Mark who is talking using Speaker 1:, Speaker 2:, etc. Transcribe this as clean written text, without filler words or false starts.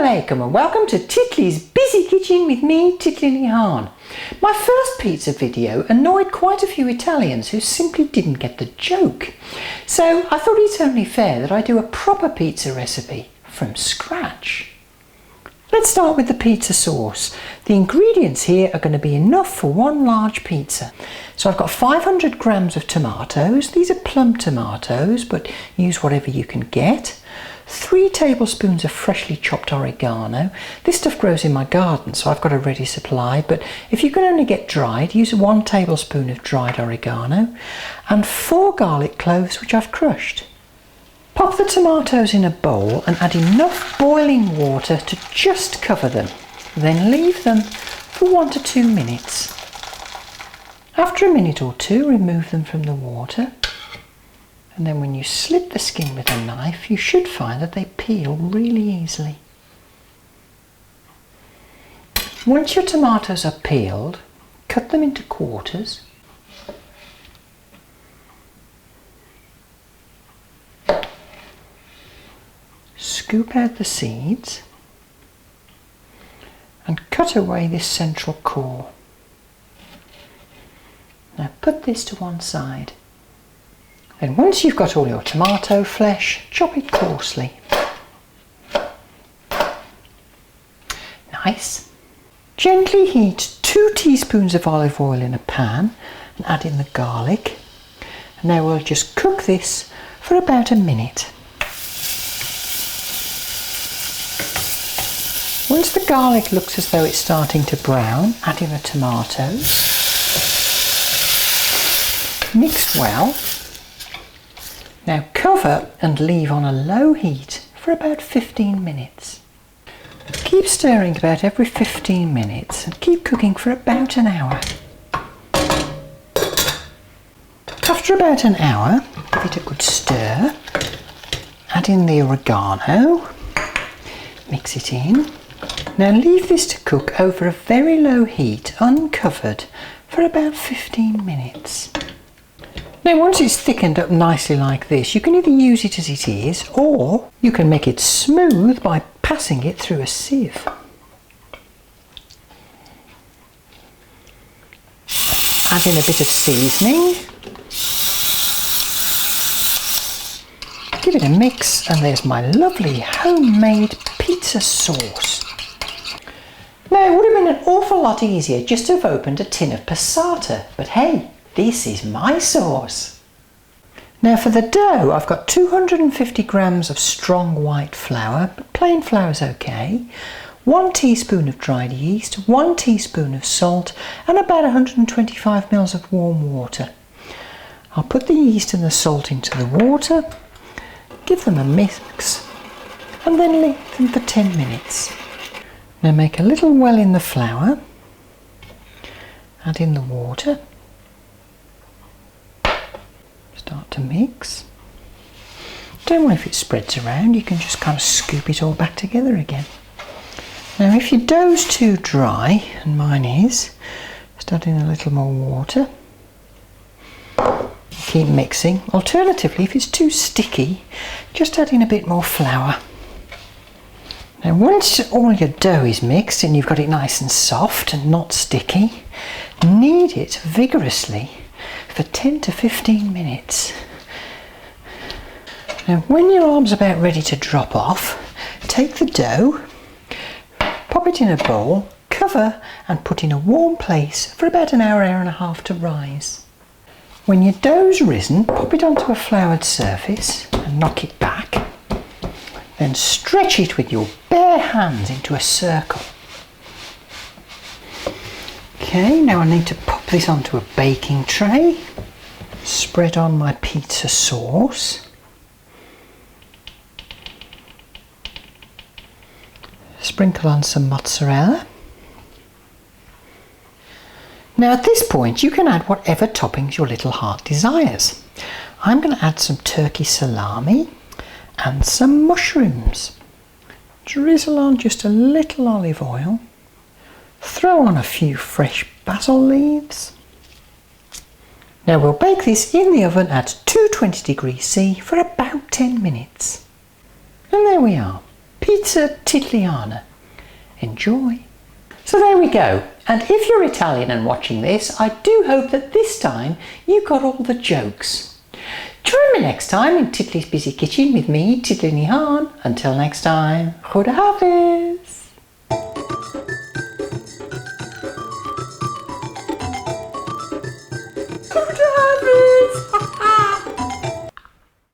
Speaker 1: alaikum and welcome to Titli's Busy Kitchen with me, Titli. My first pizza video annoyed quite a few Italians who simply didn't get the joke. So I thought it's only fair that I do a proper pizza recipe from scratch. Let's start with the pizza sauce. The ingredients here are going to be enough for one large pizza. So I've got 500 grams of tomatoes. These are plum tomatoes, but use whatever you can get. 3 tablespoons of freshly chopped oregano. This stuff grows in my garden, so I've got a ready supply, but if you can only get dried, use 1 tablespoon of dried oregano and 4 garlic cloves which I've crushed. Pop the tomatoes in a bowl and add enough boiling water to just cover them. Then leave them for 1 to 2 minutes. After a minute or two, remove them from the water. And then when you slip the skin with a knife, you should find that they peel really easily. Once your tomatoes are peeled, cut them into quarters. Scoop out the seeds and cut away this central core. Now put this to one side. Then once you've got all your tomato flesh, chop it coarsely. Nice. Gently heat 2 teaspoons of olive oil in a pan and add in the garlic. And now we'll just cook this for about a minute. Once the garlic looks as though it's starting to brown, add in the tomatoes. Mix well. Now cover and leave on a low heat for about 15 minutes. Keep stirring about every 15 minutes and keep cooking for about an hour. After about an hour, give it a good stir. Add in the oregano. Mix it in. Now leave this to cook over a very low heat, uncovered, for about 15 minutes. Now once it's thickened up nicely like this, you can either use it as it is, or you can make it smooth by passing it through a sieve. Add in a bit of seasoning. Give it a mix and there's my lovely homemade pizza sauce. Now it would have been an awful lot easier just to have opened a tin of passata, but hey, this is my sauce. Now for the dough, I've got 250 grams of strong white flour, but plain flour is okay, 1 teaspoon of dried yeast, 1 teaspoon of salt and about 125 ml of warm water. I'll put the yeast and the salt into the water, give them a mix and then leave them for 10 minutes. Now make a little well in the flour, add in the water. Start to mix. Don't worry if it spreads around, you can just kind of scoop it all back together again. Now if your dough's too dry, and mine is, just add in a little more water. Keep mixing. Alternatively, if it's too sticky, just add in a bit more flour. Now once all your dough is mixed and you've got it nice and soft and not sticky, knead it vigorously for 10 to 15 minutes. Now when your arm's about ready to drop off, take the dough, pop it in a bowl, cover and put in a warm place for about an hour, hour and a half to rise. When your dough's risen, pop it onto a floured surface and knock it back. Then stretch it with your bare hands into a circle. Okay, now I need to pop this onto a baking tray, spread on my pizza sauce, sprinkle on some mozzarella. Now at this point you can add whatever toppings your little heart desires. I'm going to add some turkey salami and some mushrooms. Drizzle on just a little olive oil. Throw on a few fresh basil leaves. Now we'll bake this in the oven at 220 degrees C for about 10 minutes. And there we are. pizza Titliana. Enjoy. So there we go. And if you're Italian and watching this, I do hope that this time you got all the jokes. Join me next time in Titli's Busy Kitchen with me, Titli. Until next time, Goedenavond.